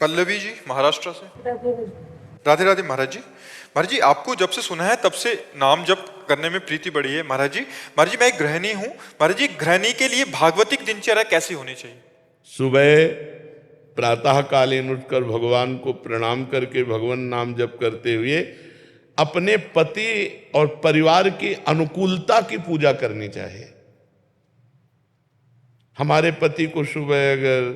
पल्लवी जी महाराष्ट्र से। राधे राधे महाराज जी। महाराज जी, आपको जब से सुना है तब से नाम जप करने में प्रीति बढ़ी है। महाराज जी मैं एक गृहिणी हूँ। महाराज जी, गृहिणी के लिए भागवतिक दिनचर्या कैसी होनी चाहिए? सुबह प्रातः कालीन उठकर भगवान को प्रणाम करके भगवान नाम जप करते हुए अपने पति और परिवार की अनुकूलता की पूजा करनी चाहिए। हमारे पति को सुबह अगर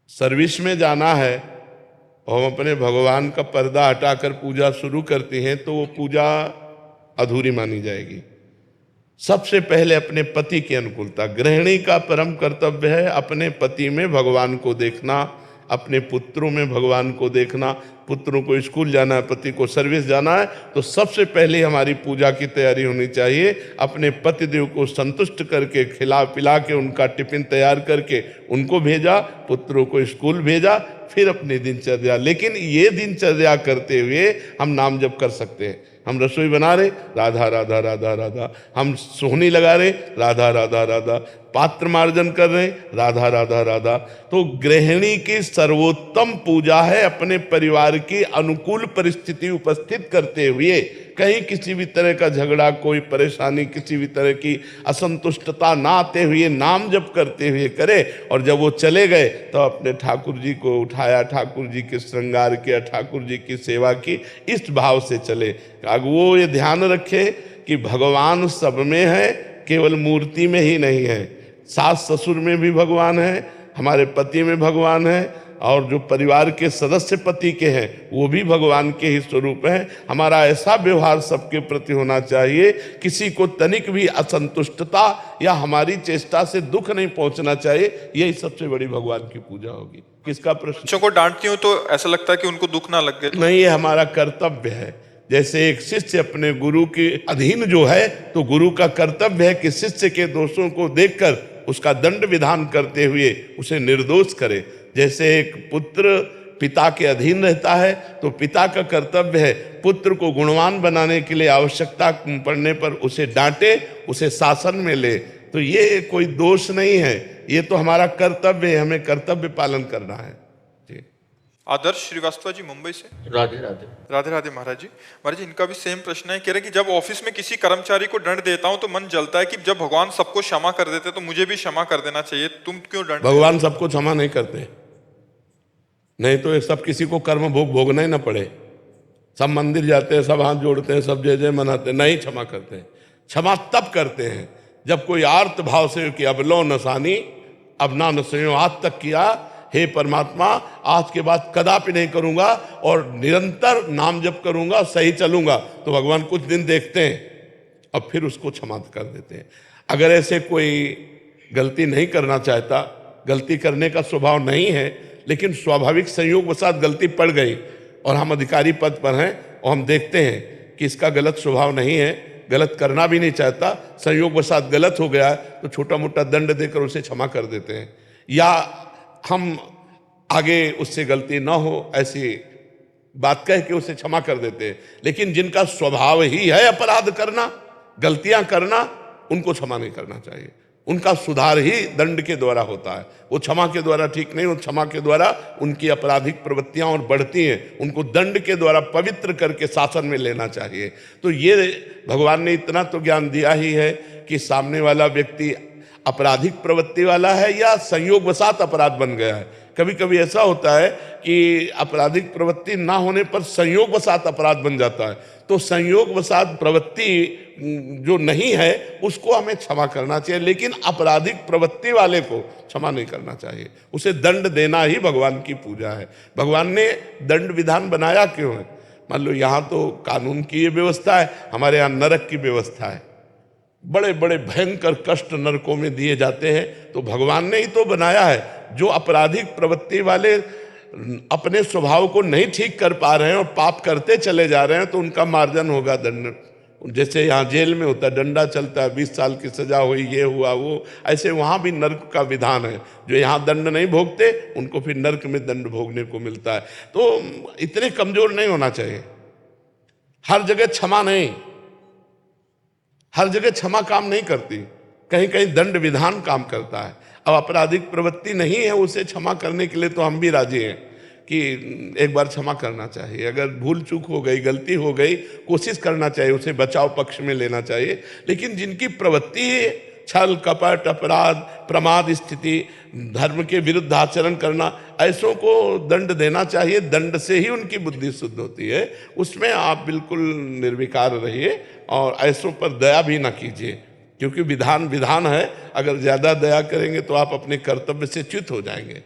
सर्विस में जाना है और हम अपने भगवान का पर्दा हटाकर पूजा शुरू करते हैं तो वो पूजा अधूरी मानी जाएगी। सबसे पहले अपने पति की अनुकूलता। गृहिणी का परम कर्तव्य है अपने पति में भगवान को देखना, अपने पुत्रों में भगवान को देखना। पुत्रों को स्कूल जाना है, पति को सर्विस जाना है, तो सबसे पहले हमारी पूजा की तैयारी होनी चाहिए। अपने पतिदेव को संतुष्ट करके खिला पिला के उनका टिफिन तैयार करके उनको भेजा, पुत्रों को स्कूल भेजा, फिर अपनी दिनचर्या। लेकिन ये दिनचर्या करते हुए हम नाम जप कर सकते हैं। हम रसोई बना रहे राधा राधा राधा राधा, हम सोहनी लगा रहे राधा राधा राधा, पात्र मार्जन कर रहे राधा राधा राधा। तो गृहिणी की सर्वोत्तम पूजा है अपने परिवार की अनुकूल परिस्थिति उपस्थित करते हुए कहीं किसी भी तरह का झगड़ा, कोई परेशानी, किसी भी तरह की असंतुष्टता ना आते हुए नाम जप करते हुए करे। और जब वो चले गए तो अपने ठाकुर जी को उठाया, ठाकुर जी के श्रृंगार किया, ठाकुर जी की सेवा की, इस भाव से चले। अब वो ये ध्यान रखे कि भगवान सब में है, केवल मूर्ति में ही नहीं है। सास ससुर में भी भगवान है, हमारे पति में भगवान है, और जो परिवार के सदस्य पति के हैं वो भी भगवान के ही स्वरूप हैं। हमारा ऐसा व्यवहार सबके प्रति होना चाहिए, किसी को तनिक भी असंतुष्टता या हमारी चेष्टा से दुख नहीं पहुंचना चाहिए। यही सबसे बड़ी भगवान की पूजा होगी। किसका प्रश्न? बच्चों को डांटती हूँ तो ऐसा लगता है कि उनको दुख ना लग गए। नहीं, ये हमारा कर्तव्य है। जैसे एक शिष्य अपने गुरु के अधीन जो है, तो गुरु का कर्तव्य है कि शिष्य के दोषों को देखकर उसका दंड विधान करते हुए उसे निर्दोष करे। जैसे एक पुत्र पिता के अधीन रहता है तो पिता का कर्तव्य है पुत्र को गुणवान बनाने के लिए आवश्यकता पड़ने पर उसे डांटे, उसे शासन में ले। तो ये कोई दोष नहीं है, ये तो हमारा कर्तव्य है, हमें कर्तव्य पालन करना है। जी। आदर्श श्रीवास्तव जी मुंबई से। राधे राधे। राधे राधे महाराज जी। महाराज जी, इनका भी सेम प्रश्न है। कह रहे कि जब ऑफिस में किसी कर्मचारी को दंड देता हूं तो मन जलता है कि जब भगवान सबको क्षमा कर देते तो मुझे भी क्षमा कर देना चाहिए, तुम क्यों दंड? भगवान सबको क्षमा नहीं करते, नहीं तो ये सब किसी को कर्म भोग भोगना ही ना पड़े। सब मंदिर जाते हैं, सब हाथ जोड़ते हैं, सब जय जय मनाते हैं, नहीं क्षमा करते हैं। क्षमा तब करते हैं जब कोई आर्त भाव से कि अब लो नसानी, अब ना नसो, आज तक किया, हे परमात्मा आज के बाद कदापि नहीं करूंगा और निरंतर नाम जप करूंगा, सही चलूंगा। तो भगवान कुछ दिन देखते हैं और फिर उसको क्षमा कर देते हैं। अगर ऐसे कोई गलती नहीं करना चाहता, गलती करने का स्वभाव नहीं है, लेकिन स्वाभाविक संयोग वसात गलती पड़ गई और हम अधिकारी पद पर हैं और हम देखते हैं कि इसका गलत स्वभाव नहीं है, गलत करना भी नहीं चाहता, संयोग वसात गलत हो गया, तो छोटा मोटा दंड देकर उसे क्षमा कर देते हैं। या हम आगे उससे गलती ना हो ऐसी बात कह के उसे क्षमा कर देते हैं। लेकिन जिनका स्वभाव ही है अपराध करना, गलतियां करना, उनको क्षमा नहीं करना चाहिए। उनका सुधार ही दंड के द्वारा होता है, वो क्षमा के द्वारा ठीक नहीं। वो क्षमा के द्वारा उनकी आपराधिक प्रवृत्तियां और बढ़ती हैं, उनको दंड के द्वारा पवित्र करके शासन में लेना चाहिए। तो ये भगवान ने इतना तो ज्ञान दिया ही है कि सामने वाला व्यक्ति आपराधिक प्रवृत्ति वाला है या संयोगवशात अपराध बन गया है। कभी कभी ऐसा होता है कि आपराधिक प्रवृत्ति ना होने पर संयोगवशात अपराध बन जाता है। तो संयोगवशात प्रवृत्ति जो नहीं है उसको हमें क्षमा करना चाहिए, लेकिन आपराधिक प्रवृत्ति वाले को क्षमा नहीं करना चाहिए। उसे दंड देना ही भगवान की पूजा है। भगवान ने दंड विधान बनाया क्यों है? मान लो यहाँ तो कानून की ये व्यवस्था है, हमारे यहाँ नरक की व्यवस्था है। बड़े बड़े भयंकर कष्ट नरकों में दिए जाते हैं, तो भगवान ने ही तो बनाया है। जो आपराधिक प्रवृत्ति वाले अपने स्वभाव को नहीं ठीक कर पा रहे हैं और पाप करते चले जा रहे हैं, तो उनका मार्जन होगा दंड। जैसे यहाँ जेल में होता है, डंडा चलता है, 20 साल की सजा हुई, ये हुआ वो, ऐसे वहाँ भी नर्क का विधान है। जो यहाँ दंड नहीं भोगते उनको फिर नर्क में दंड भोगने को मिलता है। तो इतने कमजोर नहीं होना चाहिए। हर जगह क्षमा नहीं, हर जगह क्षमा काम नहीं करती। कहीं कहीं दंड विधान काम करता है। अब आपराधिक प्रवृत्ति नहीं है, उसे क्षमा करने के लिए तो हम भी राजी हैं कि एक बार क्षमा करना चाहिए। अगर भूल चूक हो गई, गलती हो गई, कोशिश करना चाहिए, उसे बचाव पक्ष में लेना चाहिए। लेकिन जिनकी प्रवृत्ति है छल कपट अपराध प्रमाद स्थिति, धर्म के विरुद्ध आचरण करना, ऐसों को दंड देना चाहिए। दंड से ही उनकी बुद्धि शुद्ध होती है। उसमें आप बिल्कुल निर्विकार रहिए और ऐसों पर दया भी ना कीजिए, क्योंकि विधान विधान है। अगर ज़्यादा दया करेंगे तो आप अपने कर्तव्य से च्युत हो जाएंगे।